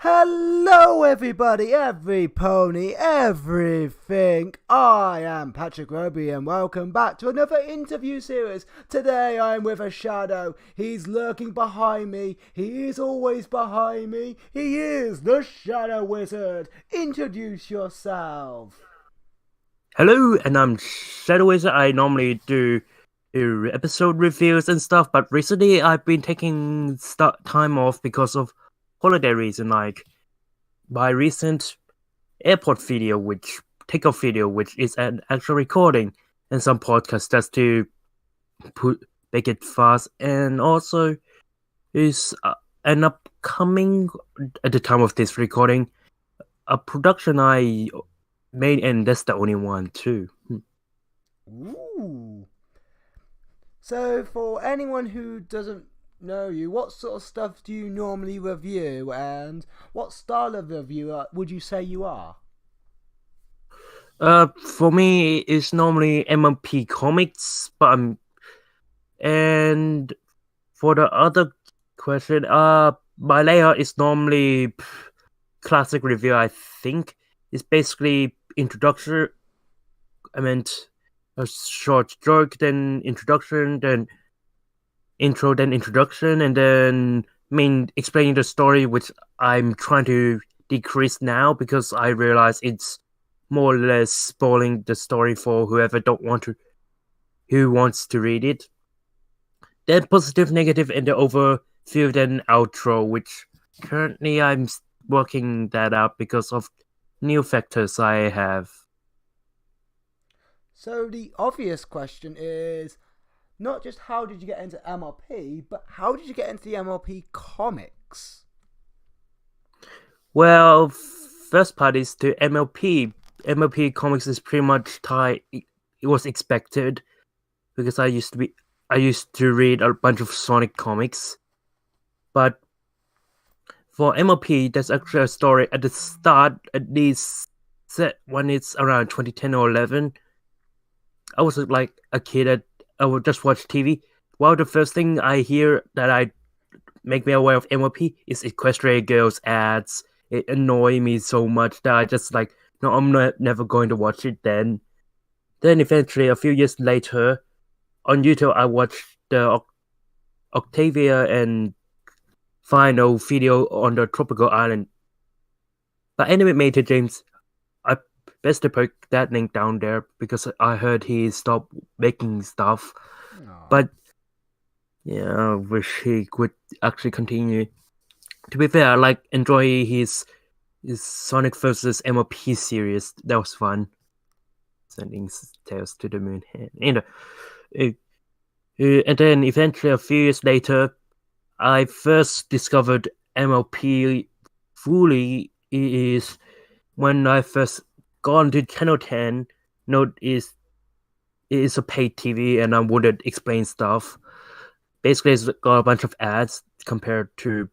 Hello, everybody, every pony, everything. I am Patrick Roby, and welcome back to another interview series. Today, I'm with a shadow. He's lurking behind me. He is always behind me. He is the Shadow Wizard. Introduce yourself. Hello, and I'm Shadow Wizard. I normally do episode reviews and stuff, but recently I've been taking time off because of holiday reason, like my recent airport video, which takeoff video, which is an actual recording, and some podcasts just to make it fast, and also is an upcoming at the time of this recording a production I made, and that's the only one too. Ooh. So, for anyone who doesn't know you, what sort of stuff do you normally review, and what style of reviewer would you say you are? For me, it's normally MMP comics, and for the other question, my layout is normally classic review. I think it's basically introduction. I meant a short joke, then introduction, then intro, then introduction, and then explaining the story, which I'm trying to decrease now because I realize it's more or less spoiling the story for who wants to read it. Then positive, negative, and the overview, then outro, which currently I'm working that out because of new factors I have. So, the obvious question is not just how did you get into MLP, but how did you get into the MLP comics? Well, first part is to MLP. MLP comics is pretty much tied. It was expected because I used to read a bunch of Sonic comics, but for MLP, there's actually a story at the start, at least set when it's around 2010 or 11. I was like a kid. I would just watch TV. Well, the first thing I hear that I make me aware of MLP is Equestria Girls ads. It annoyed me so much that I just like, no, never going to watch it then. Then eventually, a few years later, on YouTube, I watched the Octavia and Final video on the tropical island. But anyway, Major James, I best to put that link down there because I heard he stopped making stuff. Aww. But yeah, I wish he could actually continue. To be fair, I like enjoy his Sonic versus MLP series. That was fun. Sending Tails to the Moon. And then eventually, a few years later, I first discovered MLP fully is when I first got into Channel 10. Note it is a paid TV, and I wouldn't explain stuff. Basically, it's got a bunch of ads compared to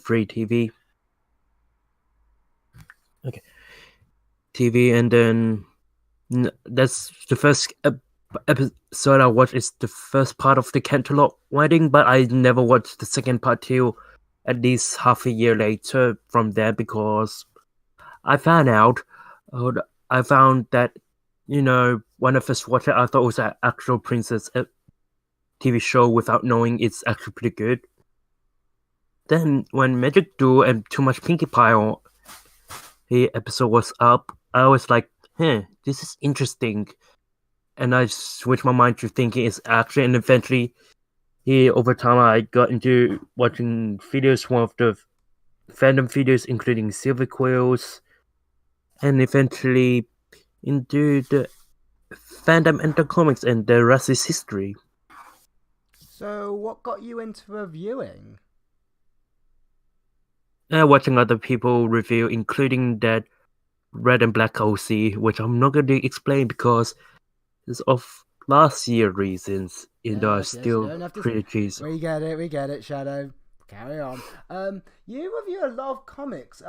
free TV. Okay, TV, and then that's the first episode I watched. Is the first part of the Canterlot wedding, but I never watched the second part till at least half a year later from there because I found out. I found that when I first watched it, I thought it was an actual Princess TV show without knowing it's actually pretty good. Then when Magic Duel and Too Much Pinkie Pie the episode was up, I was like, this is interesting. And I switched my mind to thinking it's action, and eventually, over time, I got into watching videos, one of the fandom videos, including Silver Quills, and eventually into the fandom and the comics, and the rest is history. So, what got you into reviewing? Watching other people review, including that Red and Black OC, which I'm not going to explain because it's of last year reasons. Still pretty cheesy. We get it, Shadow. Carry on. You review a lot of comics.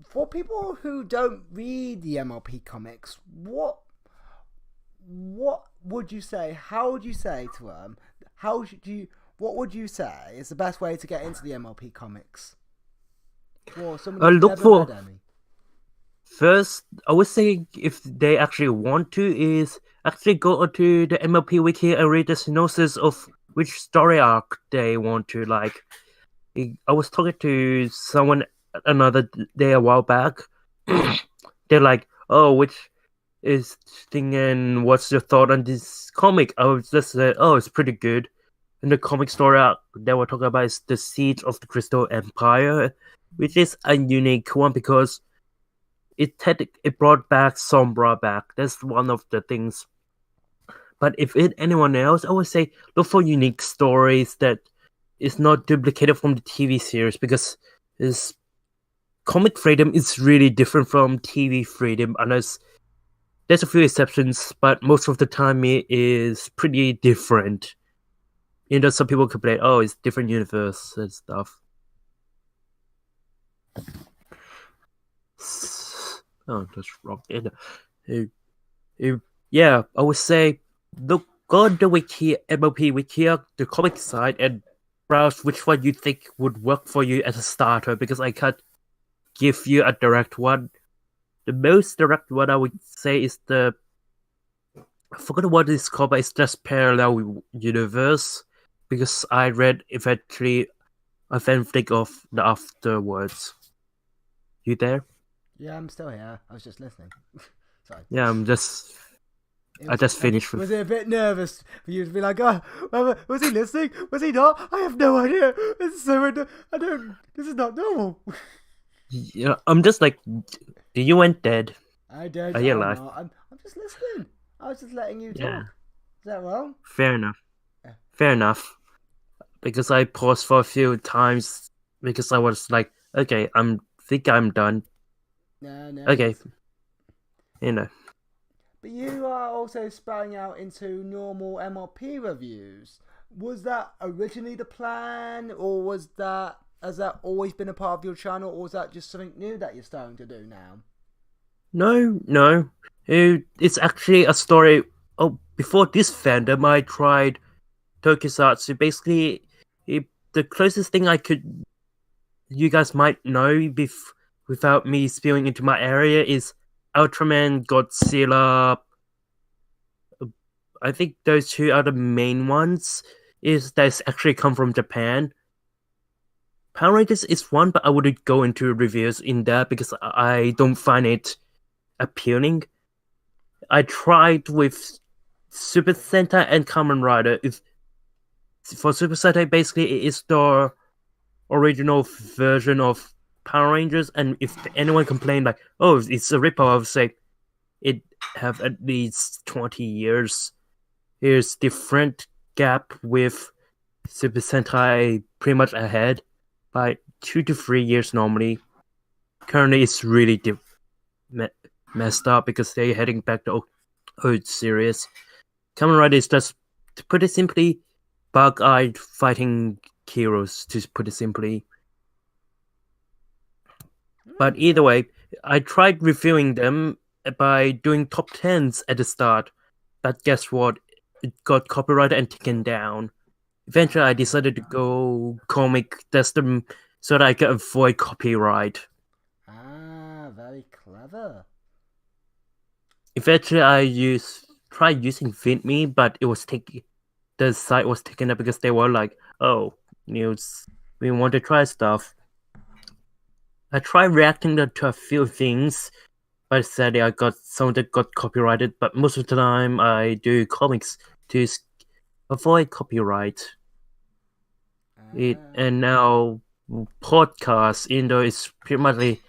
For people who don't read the MLP comics, what would you say? How would you say to them? What would you say is the best way to get into the MLP comics? for someone I who's look never for read any? first. I would say if they actually want to, is actually go onto the MLP wiki and read the synopsis of which story arc they want to like. I was talking to someone another day a while back. They're like, "Oh, which is thing and what's your thought on this comic?" I was just said, "Oh, it's pretty good." And the comic story arc they were talking about is the Siege of the Crystal Empire, which is a unique one because it brought back Sombra back. That's one of the things. But if it anyone else, I would say look for unique stories that is not duplicated from the TV series because this comic freedom is really different from TV freedom unless there's a few exceptions, but most of the time it is pretty different. You know, some people complain, oh, it's different universe and stuff. Oh, that's wrong. Yeah, I would say look go on the wiki, MLP wiki, the comic side, and browse which one you think would work for you as a starter because I can't give you a direct one. The most direct one I would say is I forgot what it's called, but it's just Parallel Universe because I read eventually a fanfic of the afterwards. You there? Yeah, I'm still here. I was just listening. Sorry. Yeah, I just finished with. Was it a bit nervous for you to be like, oh, was he listening? Was he not? I have no idea. It's so I don't. This is not normal. Yeah, I'm just like, do you went dead? I don't. Are you alive? I'm just listening. I was just letting you talk. Yeah. Is that wrong? Fair enough. Yeah. Fair enough. Because I paused for a few times because I was like, okay, think I'm done. No. Okay. You know. But you are also spelling out into normal MLP reviews. Was that originally the plan, or has that always been a part of your channel, or is that just something new that you're starting to do now? No. It's actually a story. Oh, before this fandom, I tried Tokusatsu. Basically, the closest thing you guys might know without me spewing into my area is Ultraman, Godzilla. I think those two are the main ones. That's actually come from Japan. Power Rangers is one, but I wouldn't go into reviews in that because I don't find it appealing. I tried with Super Sentai and Kamen Rider. For Super Sentai, basically, it is the original version of Power Rangers, and if anyone complained like, "Oh, it's a ripoff," I would say it have at least 20 years. Here's different gap with Super Sentai pretty much ahead by 2 to 3 years normally. Currently, it's really messed up because they're heading back to old series. Kamen Rider is just, to put it simply, bug-eyed fighting heroes, to put it simply. But either way, I tried reviewing them by doing top 10s at the start. But guess what? It got copyrighted and taken down. Eventually, I decided to go comic test them so that I could avoid copyright. Ah, very clever. Eventually, I tried using VidMe, but the site was taken up because they were like, "Oh, news, we want to try stuff." I tried reacting to a few things, but sadly I got some that got copyrighted. But most of the time, I do comics to avoid copyright. And now podcasts, even though it's pretty much a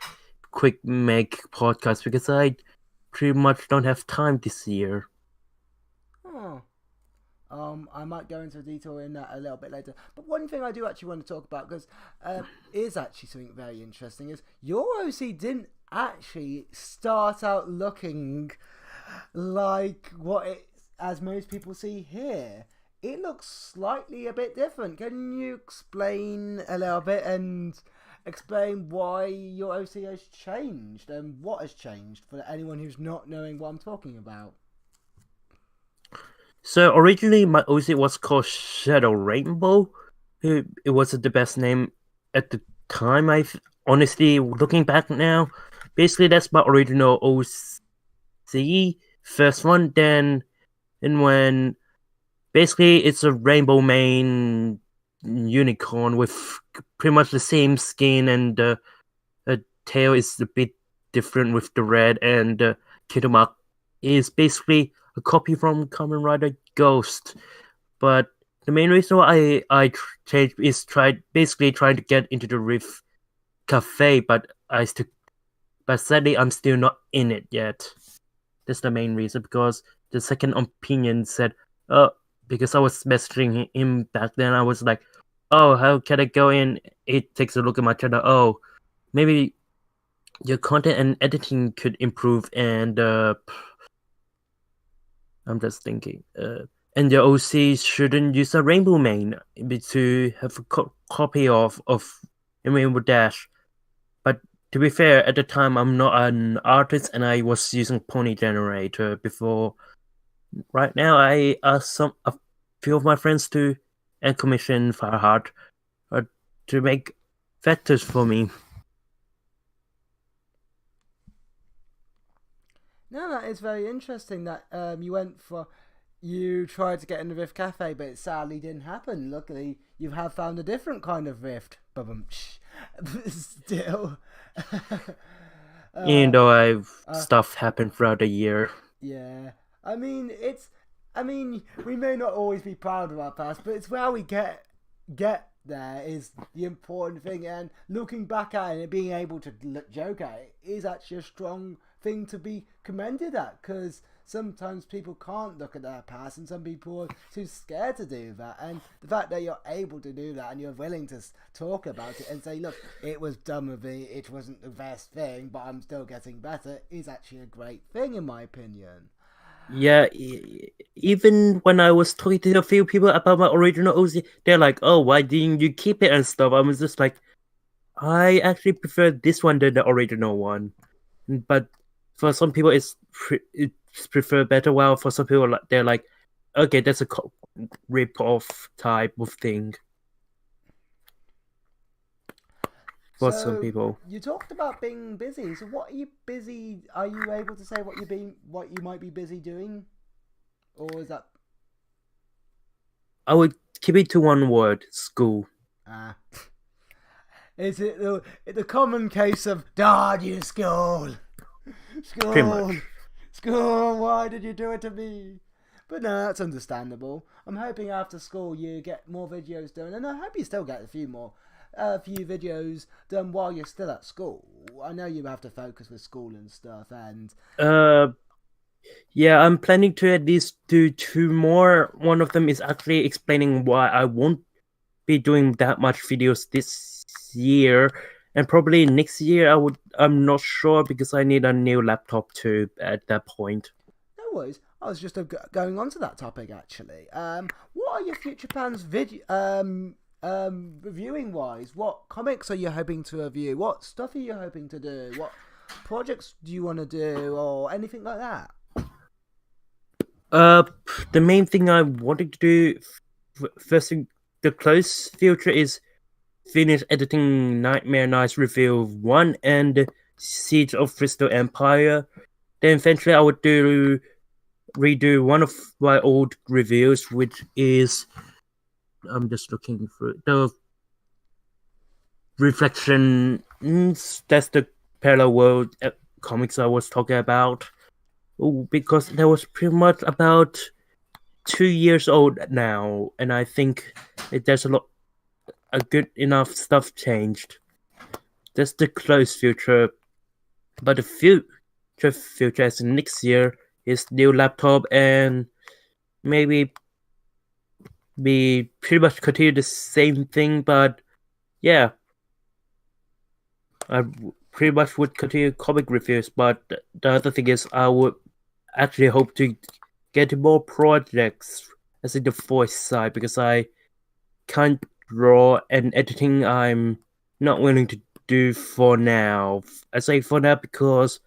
quick make podcast because I pretty much don't have time this year. I might go into detail in that a little bit later. But one thing I do actually want to talk about, because is actually something very interesting, is your OC didn't actually start out looking like what it, as most people see here. It looks slightly a bit different. Can you explain a little bit and explain why your OC has changed and what has changed for anyone who's not knowing what I'm talking about? So originally my OC was called Shadow Rainbow. It wasn't the best name at the time. honestly, looking back now, basically that's my original OC first one. Then, and when basically it's a rainbow mane unicorn with pretty much the same skin, and the tail is a bit different with the red, and Kitamak is basically a copy from Kamen Rider Ghost. But the main reason why I changed is basically trying to get into the Rift Cafe, but sadly I'm still not in it yet. That's the main reason, because the second opinion said, because I was messaging him back then, I was like, oh, how can I go in? It takes a look at my channel. Oh, maybe your content and editing could improve, and I'm just thinking, and your OC shouldn't use a rainbow mane to have a copy of Rainbow Dash. But to be fair, at the time I'm not an artist, and I was using Pony Generator before. Right now, I asked a few of my friends to and commission Fireheart to make vectors for me. No, that is very interesting that you tried to get in the Rift Cafe, but it sadly didn't happen. Luckily, you have found a different kind of Rift. Still. Even though stuff happened throughout the year. Yeah. I mean, we may not always be proud of our past, but it's where we get there is the important thing. And looking back at it and being able to joke at it is actually a strong thing to be commended at, because sometimes people can't look at their past, and some people are too scared to do that. And the fact that you're able to do that and you're willing to talk about it and say, look, it was dumb of me, it wasn't the best thing, but I'm still getting better, is actually a great thing in my opinion. Yeah, even when I was talking to a few people about my original OC, they're like, oh, why didn't you keep it and stuff? I was just like, I actually prefer this one than the original one. But for some people, it's preferred better. While for some people, they're like, okay, that's a rip-off type of thing. For some people. You talked about being busy. So what are you busy? Are you able to say what you might be busy doing, or is that? I would keep it to one word: school. Is it the common case of "Dad, you school, school? Why did you do it to me?" But no, that's understandable. I'm hoping after school you get more videos done, and I hope you still get a few videos done while you're still at school. I know you have to focus with school and stuff, and yeah, I'm planning to at least do 2 more. One of them is actually explaining why I won't be doing that much videos this year, and probably next year I'm not sure, because I need a new laptop too at that point. No worries. I was just going on to that topic actually. What are your future plans reviewing wise? What comics are you hoping to review? What stuff are you hoping to do? What projects do you want to do, or anything like that? The main thing I wanted to do first thing, the close future, is finish editing Nightmare Nights Reveal 1 and Siege of Crystal Empire. Then eventually I would redo one of my old reviews, which is, I'm just looking for the Reflection. That's the parallel world comics I was talking about. Because that was pretty much about 2 years old now, and I think there's a good enough stuff changed. That's the close future, but the future as next year is new laptop, and maybe we pretty much continue the same thing. But yeah, I pretty much would continue comic reviews. But the other thing is, I would actually hope to get more projects as in the voice side, because I can't draw, and editing I'm not willing to do for now. I say for now because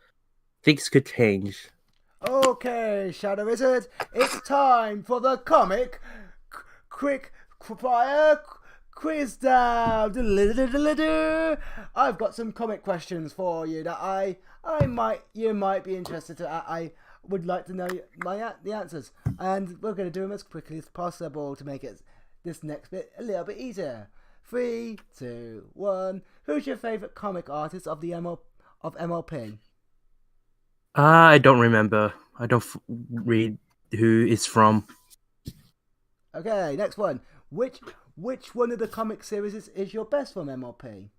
things could change. Okay, Shadow Wizard, it's time for the comic quick fire quiz down. I've got some comic questions for you that you might be interested to. I would like to know the answers, and we're going to do them as quickly as possible to make this next bit a little bit easier. 3, 2, 1. Who's your favorite comic artist of MLP? I don't remember. I don't read who it's from. Okay, next one. Which one of the comic series is your best from MLP?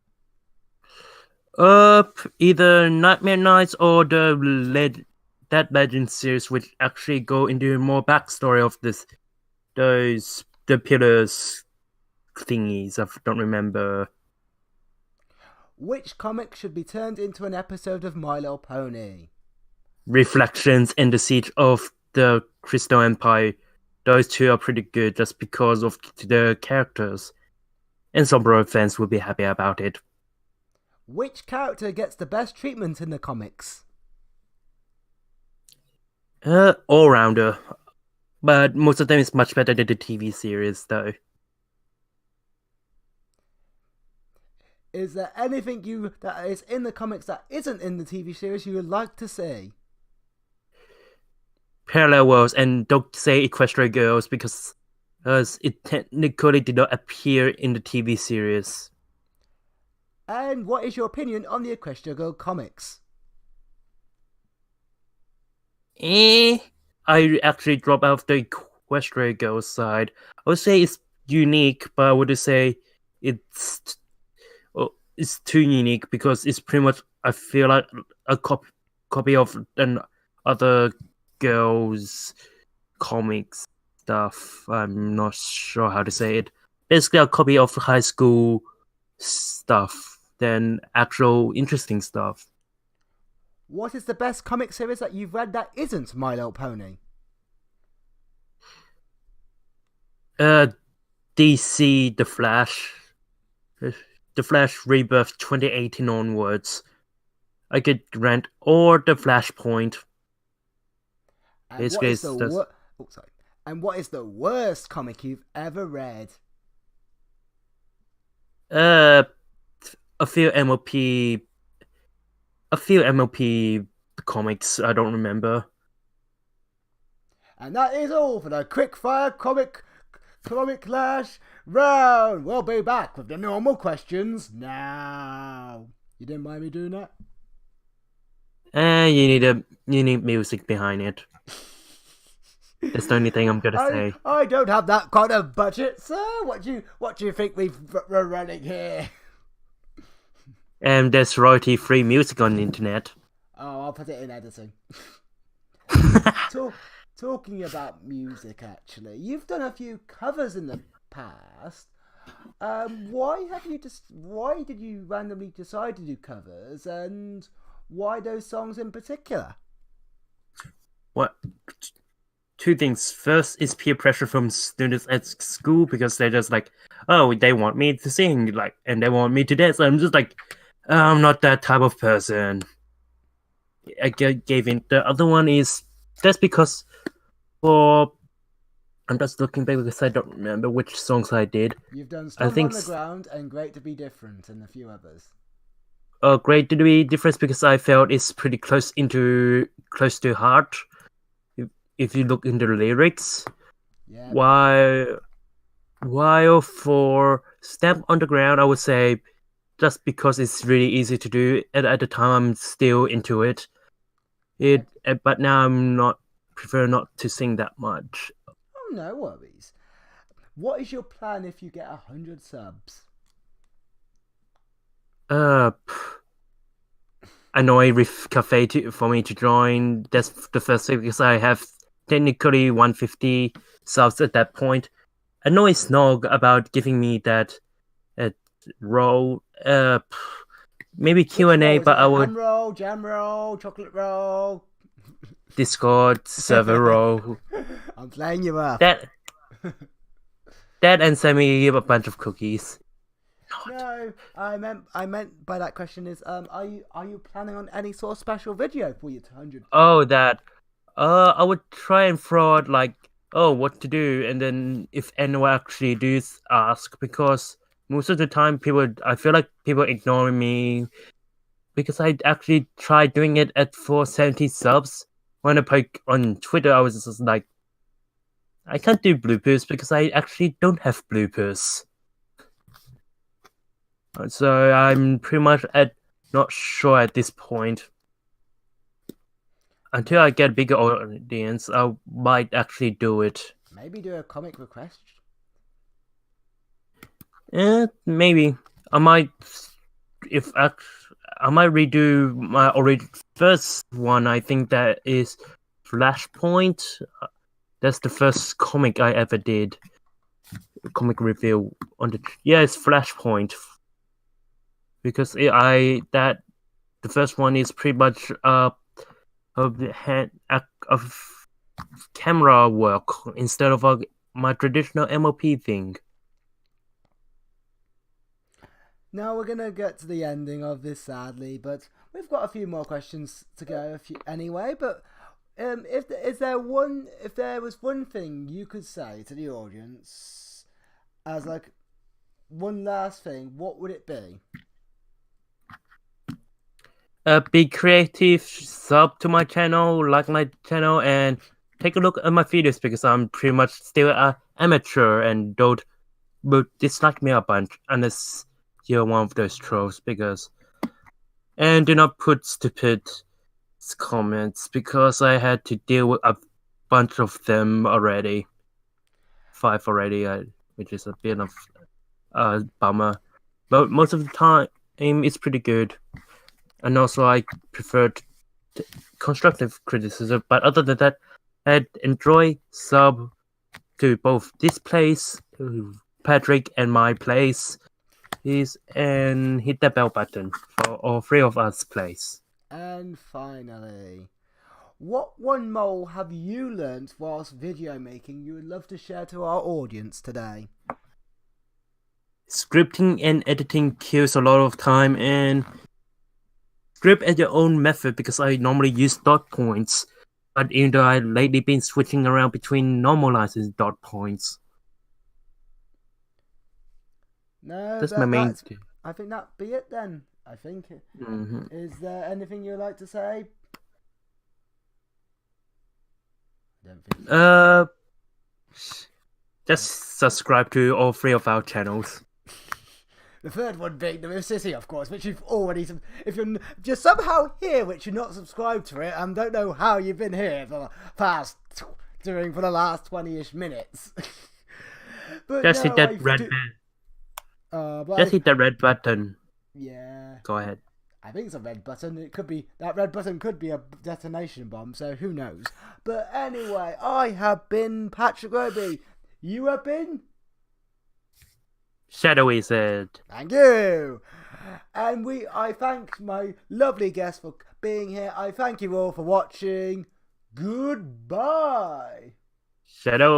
Either Nightmare Nights or the Dead Legend series, which actually go into more backstory of the pillars thingies. I don't remember. Which comic should be turned into an episode of My Little Pony? Reflections in the Siege of the Crystal Empire. Those two are pretty good just because of the characters. And Sombra fans will be happy about it. Which character gets the best treatment in the comics? All-rounder. But most of them is much better than the TV series, though. Is there anything that is in the comics that isn't in the TV series you would like to see? Parallel worlds, and don't say Equestria Girls because it technically did not appear in the TV series. And what is your opinion on the Equestria Girl comics? I actually drop out of the Equestria Girls side. I would say it's unique, but I would say it's too unique because it's pretty much, I feel like, a copy of other girls' comics stuff. I'm not sure how to say it. Basically, a copy of high school stuff than actual interesting stuff. What is the best comic series that you've read that isn't My Little Pony? DC The Flash. The Flash Rebirth 2018 onwards. I could rent or The Flashpoint. And what is the worst comic you've ever read? A few MLP comics. I don't remember. And that is all for the quickfire comic clash round. We'll be back with the normal questions now. You didn't mind me doing that? You need music behind it. That's the only thing I'm gonna say. I don't have that kind of budget, sir. What do you think we're running here? And there's royalty-free music on the internet. Oh, I'll put it in editing. Talking about music, actually, you've done a few covers in the past. Why did you randomly decide to do covers, and why those songs in particular? What? Two things. First is peer pressure from students at school because they're just like, oh, they want me to sing, and they want me to dance. I'm just like, I'm not that type of person. I gave in. The other one is that's because I'm just looking back because I don't remember which songs I did. You've done Storm on the Ground and Great to Be Different and a few others. Great to Be Different because I felt it's pretty close to heart. If you look into the lyrics. Yeah. While for Stamp on the Ground, I would say just because it's really easy to do. At the time, I'm still into it. But now prefer not to sing that much. Oh, no worries. What is your plan if you get 100 subs? Annoy Riff Cafe for me to join. That's the first thing because I have technically 150 subs at that point. Annoy Snog about giving me that role. Maybe Q&A, but I would... Ham roll, jam roll, chocolate roll. Discord, server role. I'm playing you up. That and send me a bunch of cookies. No, I meant by that question is, are you planning on any sort of special video for your 100? Oh, that. I would try and throw out what to do, and then if anyone actually does ask, because most of the time I feel like people ignore me because I actually tried doing it at 470 subs. When I put on Twitter, I was just like, I can't do bloopers because I actually don't have bloopers. So I'm pretty much not sure at this point. Until I get a bigger audience, I might actually do it. Maybe do a comic request. Maybe I might. I might redo my first one. I think that is Flashpoint. That's the first comic I ever did. Comic review on it's Flashpoint. Because the first one is pretty much of camera work instead of my traditional MLP thing. Now we're gonna get to the ending of this, sadly, but we've got a few more questions to go. Anyway, but if there was one thing you could say to the audience as like one last thing, what would it be? Be creative, sub to my channel, like my channel, and take a look at my videos because I'm pretty much still an amateur and don't dislike me a bunch unless you're one of those trolls and do not put stupid comments because I had to deal with a bunch of them already. 5 already, which is a bit of a bummer. But most of the time, it's pretty good. And also, I prefer constructive criticism. But other than that, I'd enjoy sub to both this place, Patrick, and my place. And hit the bell button for all three of us, please. And finally, what one mole have you learnt whilst video making you would love to share to our audience today? Scripting and editing kills a lot of time, and script at your own method because I normally use dot points, but even though I've lately been switching around between normalizing dot points. No, that's my main. I think that'd be it then. I think. Mm-hmm. Is there anything you'd like to say? I don't think so. Just subscribe to all three of our channels. The third one being the City, of course, which you've already. If you're somehow here, which you're not subscribed to it, and don't know how you've been here for the last 20-ish minutes. But just hit that red button. Just hit the red button. Yeah. Go ahead. I think it's a red button. That red button could be a detonation bomb, so who knows. But anyway, I have been Patrick Roby. You have been Shadow Wizard. Thank you. And I thank my lovely guest for being here. I thank you all for watching. Goodbye. Shadow.